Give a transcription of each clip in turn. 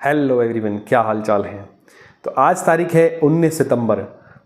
Hello everyone, क्या हाल चाल है। तो आज तारीख है 19 सितंबर।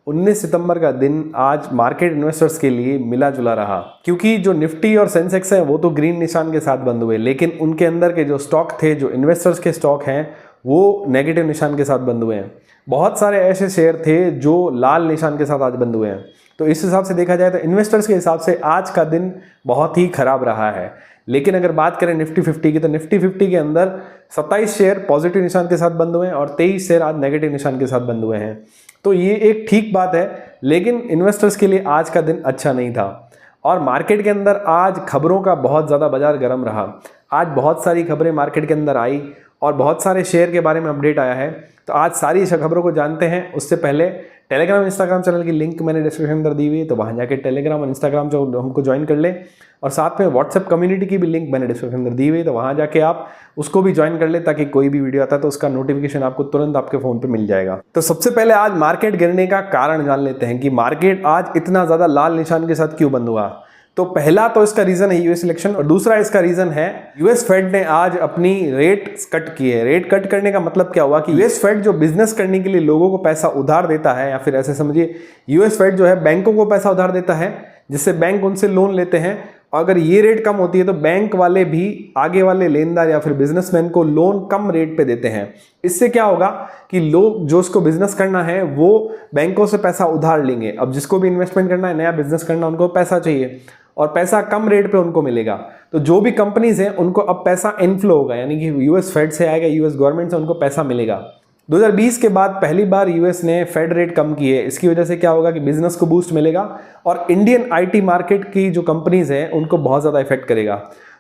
19 सितंबर का दिन आज मार्केट इन्वेस्टर्स के लिए मिला जुला रहा, क्योंकि जो निफ्टी और सेंसेक्स है वो तो ग्रीन निशान के साथ बंद हुए, लेकिन उनके अंदर के जो स्टॉक थे, जो इन्वेस्टर्स के स्टॉक हैं, वो नेगेटिव निशान के साथ बंद हुए हैं। बहुत सारे ऐसे शेयर थे जो लाल निशान के साथ आज बंद हुए हैं। तो इस हिसाब से देखा जाए तो इन्वेस्टर्स के हिसाब से आज का दिन बहुत ही खराब रहा है। लेकिन अगर बात करें निफ्टी 50 की, तो निफ्टी 50 के अंदर 27 शेयर पॉजिटिव निशान के साथ बंद हुए हैं और 23 शेयर आज नेगेटिव निशान के साथ बंद हुए हैं। तो ये एक ठीक बात है, लेकिन इन्वेस्टर्स के लिए आज का दिन अच्छा नहीं था। और मार्केट के अंदर आज खबरों का बहुत ज़्यादा बाजार गर्म रहा। आज बहुत सारी खबरें मार्केट के अंदर आई और बहुत सारे शेयर के बारे में अपडेट आया है। तो आज सारी खबरों को जानते हैं। उससे पहले टेलीग्राम इंस्टाग्राम चैनल की लिंक मैंने डिस्क्रिप्शन अंदर दी हुई है, तो वहाँ जाके टेलीग्राम और इंस्टाग्राम जो हमको ज्वाइन कर ले। और साथ में व्हाट्सएप कम्युनिटी की भी लिंक मैंने डिस्क्रिप्शन अंदर दी हुई है, तो वहाँ जाके आप उसको भी ज्वाइन कर ले, ताकि कोई भी वीडियो आता है तो उसका नोटिफिकेशन आपको तुरंत आपके फ़ोन पे मिल जाएगा। तो सबसे पहले आज मार्केट गिरने का कारण जान लेते हैं कि मार्केट आज इतना ज़्यादा लाल निशान के साथ क्यों बंद हुआ। तो पहला तो इसका रीजन है यूएस इलेक्शन, और दूसरा इसका रीजन है यूएस फेड ने आज अपनी रेट कट की है। रेट कट करने का मतलब क्या हुआ कि यूएस फेड जो बिजनेस करने के लिए लोगों को पैसा उधार देता है, या फिर ऐसे समझिए यूएस फेड जो है बैंकों को पैसा उधार देता है, जिससे बैंक उनसे लोन लेते हैं। और अगर ये रेट कम होती है तो बैंक वाले भी आगे वाले लेनदार या फिर बिजनेसमैन को लोन कम रेट पे देते हैं। इससे क्या होगा कि लोग जो उसको बिजनेस करना है वो बैंकों से पैसा उधार लेंगे। अब जिसको भी इन्वेस्टमेंट करना है, नया बिजनेस करना, उनको पैसा चाहिए और पैसा कम रेट पे उनको मिलेगा। तो जो भी कंपनीज हैं उनको अब पैसा इनफ्लो होगा, यानी कि यूएस फेड से आएगा, यूएस गवर्नमेंट से उनको पैसा मिलेगा। 2020 के बाद पहली बार यूएस ने फेड रेट कम की है। इसकी वजह से क्या होगा कि बिजनेस को बूस्ट मिलेगा और इंडियन आईटी मार्केट की जो कंपनीज हैं उनको बहुत ज़्यादा इफेक्ट करेगा।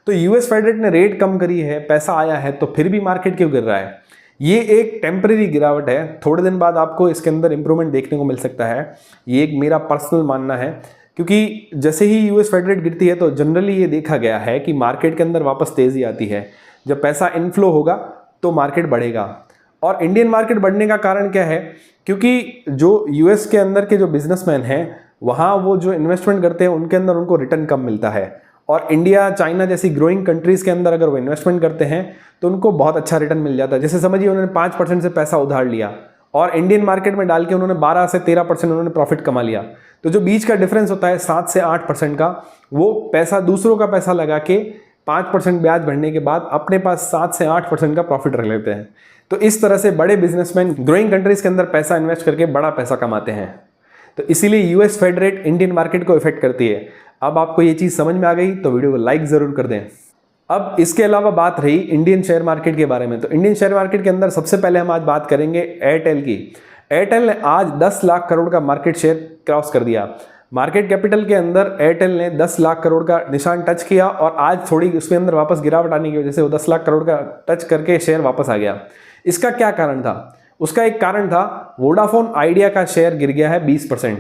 तो यूएस फेड रेट ने रेट कम करी है, पैसा आया है, तो फिर भी मार्केट क्यों गिर रहा है? ये एक टेम्परेरी गिरावट है। थोड़े दिन बाद आपको इसके अंदर इंप्रूवमेंट देखने को मिल सकता है। ये एक मेरा पर्सनल मानना है, क्योंकि जैसे ही यूएस फेड रेट गिरती है तो जनरली ये देखा गया है कि मार्केट के अंदर वापस तेज़ी आती है। जब पैसा इनफ्लो होगा तो मार्केट बढ़ेगा। और इंडियन मार्केट बढ़ने का कारण क्या है? क्योंकि जो यूएस के अंदर के जो बिजनेसमैन हैं, वहाँ वो जो इन्वेस्टमेंट करते हैं उनके अंदर उनको रिटर्न कम मिलता है। और इंडिया, चाइना जैसी ग्रोइंग कंट्रीज़ के अंदर अगर वो इन्वेस्टमेंट करते हैं तो उनको बहुत अच्छा रिटर्न मिल जाता है। जैसे समझिए उन्होंने 5% से पैसा उधार लिया और इंडियन मार्केट में डाल के उन्होंने 12 से 13% उन्होंने प्रॉफिट कमा लिया। तो जो बीच का डिफरेंस होता है 7 से 8% का, वो पैसा दूसरों का पैसा लगा के 5% ब्याज बढ़ने के बाद अपने पास 7 से 8% का प्रॉफिट रख लेते हैं। तो इस तरह से बड़े बिजनेसमैन ग्रोइंग कंट्रीज के अंदर पैसा इन्वेस्ट करके बड़ा पैसा कमाते हैं। तो इसीलिए US Fed rate Indian market को इफेक्ट करती है। अब आपको ये चीज़ समझ में आ गई तो वीडियो को लाइक ज़रूर कर दें। अब इसके अलावा बात रही इंडियन शेयर मार्केट के बारे में। तो इंडियन शेयर मार्केट के अंदर सबसे पहले हम आज बात करेंगे एयरटेल की। एयरटेल ने आज 10 लाख करोड़ का मार्केट शेयर क्रॉस कर दिया। मार्केट कैपिटल के अंदर एयरटेल ने 10 लाख करोड़ का निशान टच किया और आज थोड़ी उसके अंदर वापस गिरावट आने की वजह से वो 10 लाख करोड़ का टच करके शेयर वापस आ गया। इसका क्या कारण था? उसका एक कारण था वोडाफोन आइडिया का शेयर गिर गया है 20%।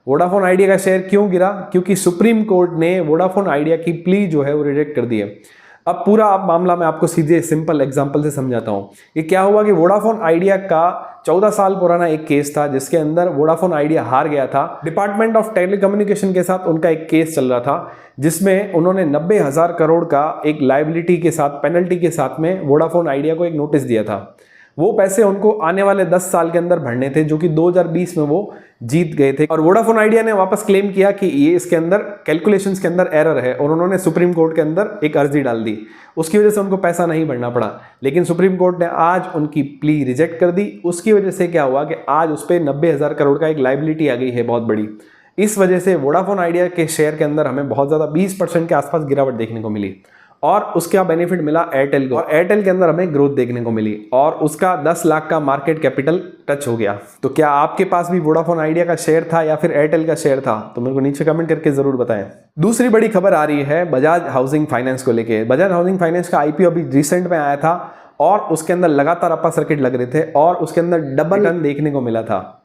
वोडाफोन आइडिया का शेयर क्यों गिरा? क्योंकि सुप्रीम कोर्ट ने वोडाफोन आइडिया की प्ली जो है वो रिजेक्ट कर दी है। अब पूरा मामला मैं आपको सीधे सिंपल एग्जांपल से समझाता हूँ। ये क्या हुआ कि वोडाफोन आइडिया का 14 साल पुराना एक केस था, जिसके अंदर वोडाफोन आइडिया हार गया था। डिपार्टमेंट ऑफ टेलीकम्युनिकेशन के साथ उनका एक केस चल रहा था, जिसमें उन्होंने 90,000 करोड़ का एक लायबिलिटी के साथ, पेनल्टी के साथ में वोडाफोन आइडिया को एक नोटिस दिया था। वो पैसे उनको आने वाले 10 साल के अंदर भरने थे, जो कि 2020 में वो जीत गए थे। और वोडाफोन आइडिया ने वापस क्लेम किया कि ये इसके अंदर कैलकुलेशंस के अंदर एरर है, और उन्होंने सुप्रीम कोर्ट के अंदर एक अर्जी डाल दी। उसकी वजह से उनको पैसा नहीं भरना पड़ा, लेकिन सुप्रीम कोर्ट ने आज उनकी प्ली रिजेक्ट कर दी। उसकी वजह से क्या हुआ कि आज उस पर 90,000 करोड़ का एक लायबिलिटी आ गई है, बहुत बड़ी। इस वजह से वोडाफोन आइडिया के शेयर के अंदर हमें बहुत ज़्यादा 20% के आसपास गिरावट देखने को मिली। और उसका बेनिफिट मिला एयरटेल को, और एयरटेल के अंदर हमें ग्रोथ देखने को मिली, और उसका 10 लाख का मार्केट कैपिटल टच हो गया। तो क्या आपके पास भी वोडाफोन आइडिया का शेयर था या फिर एयरटेल का शेयर था? तो मेरे को नीचे कमेंट करके जरूर बताएं। दूसरी बड़ी खबर आ रही है बजाज हाउसिंग फाइनेंस को लेके। बजाज हाउसिंग फाइनेंस का आईपीओ अभी रिसेंट में आया था और उसके अंदर लगातार अपर सर्किट लग रहे थे और उसके अंदर डबल रिटर्न देखने को मिला था।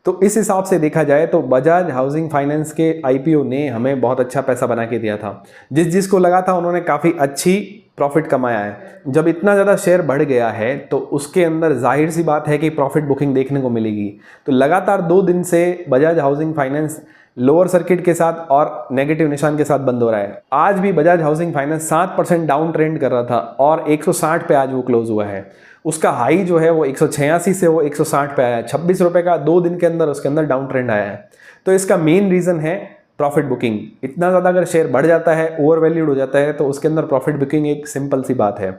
तो इस हिसाब से देखा जाए तो बजाज हाउसिंग फाइनेंस के आईपीओ ने हमें बहुत अच्छा पैसा बना के दिया था। जिसको लगा था उन्होंने काफ़ी अच्छी प्रॉफिट कमाया है। जब इतना ज़्यादा शेयर बढ़ गया है तो उसके अंदर जाहिर सी बात है कि प्रॉफिट बुकिंग देखने को मिलेगी। तो लगातार 2 दिन से Bajaj housing finance lower circuit के साथ और नेगेटिव निशान के साथ बंद हो रहा है। आज भी Bajaj housing finance 7% down trend कर रहा था और 160 पे आज वो क्लोज हुआ है। उसका हाई जो है वो 186 से वो 160 पे आया है। 26 रुपये का 2 दिन के अंदर उसके अंदर डाउन ट्रेंड आया है। तो इसका मेन रीज़न है प्रॉफिट बुकिंग। इतना ज़्यादा अगर शेयर बढ़ जाता है, ओवर वैल्यूड हो जाता है, तो उसके अंदर प्रॉफिट बुकिंग एक सिंपल सी बात है।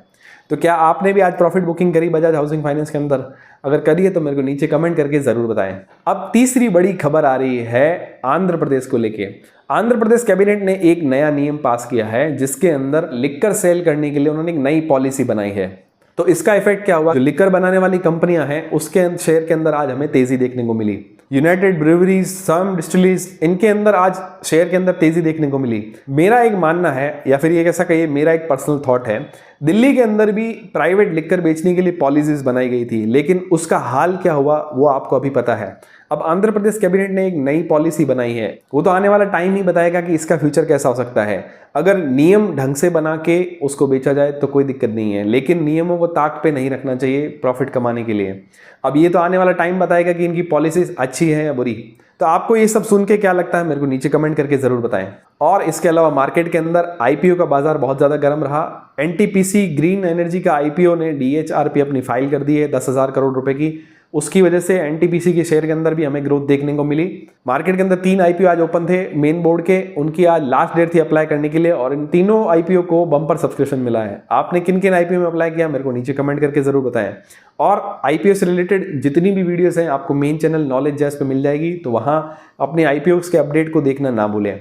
तो क्या आपने भी आज प्रॉफिट बुकिंग करी बजाज हाउसिंग फाइनेंस के अंदर? अगर करिए तो मेरे को नीचे कमेंट करके ज़रूर बताएं। अब तीसरी बड़ी खबर आ रही है आंध्र प्रदेश को लेके। आंध्र प्रदेश कैबिनेट ने एक नया नियम पास किया है जिसके अंदर लिक्कर सेल करने के लिए उन्होंने एक नई पॉलिसी बनाई है। तो इसका इफेक्ट क्या हुआ? जो लिकर बनाने वाली कंपनियां हैं उसके शेयर के अंदर आज हमें तेजी देखने को मिली। यूनाइटेड ब्रूवरीज, सम डिस्टिलरीज, इनके अंदर आज शेयर के अंदर तेजी देखने को मिली। मेरा एक मानना है, या फिर ये कैसा कहिए, मेरा एक पर्सनल थॉट है, दिल्ली के अंदर भी प्राइवेट लिकर बेचने के लिए पॉलिसीज बनाई गई थी, लेकिन उसका हाल क्या हुआ वो आपको अभी पता है। अब आंध्र प्रदेश कैबिनेट ने एक नई पॉलिसी बनाई है, वो तो आने वाला टाइम ही बताएगा कि इसका फ्यूचर कैसा हो सकता है। अगर नियम ढंग से बना के उसको बेचा जाए तो कोई दिक्कत नहीं है, लेकिन नियमों को ताक पे नहीं रखना चाहिए प्रॉफिट कमाने के लिए। अब ये तो आने वाला टाइम बताएगा कि इनकी पॉलिसीज अच्छी है या बुरी। तो आपको ये सब सुन के क्या लगता है मेरे को नीचे कमेंट करके ज़रूर बताएं। और इसके अलावा मार्केट के अंदर आईपीओ का बाजार बहुत ज़्यादा गर्म रहा। एनटीपीसी ग्रीन एनर्जी का आईपीओ ने डीएचआरपी अपनी फाइल कर दी है 10,000 करोड़ रुपए की। उसकी वजह से एनटीपीसी के शेयर के अंदर भी हमें ग्रोथ देखने को मिली। मार्केट के अंदर 3 आईपीओ आज ओपन थे मेन बोर्ड के, उनकी आज लास्ट डेट थी अप्लाई करने के लिए, और इन तीनों आईपीओ को बम्पर सब्सक्रिप्शन मिला है। आपने किन किन आईपीओ में अप्लाई किया मेरे को नीचे कमेंट करके जरूर बताएं। और आईपीओ से रिलेटेड जितनी भी वीडियोस हैं आपको मेन चैनल नॉलेज जैस पे मिल जाएगी, तो वहाँ अपने आईपीओ के अपडेट को देखना ना भूलें।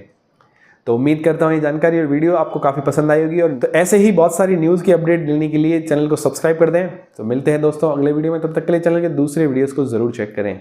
तो उम्मीद करता हूँ ये जानकारी और वीडियो आपको काफ़ी पसंद आई होगी, और तो ऐसे ही बहुत सारी न्यूज़ की अपडेट लेने के लिए चैनल को सब्सक्राइब कर दें। तो मिलते हैं दोस्तों अगले वीडियो में, तब तक के लिए चैनल के दूसरे वीडियोस को ज़रूर चेक करें।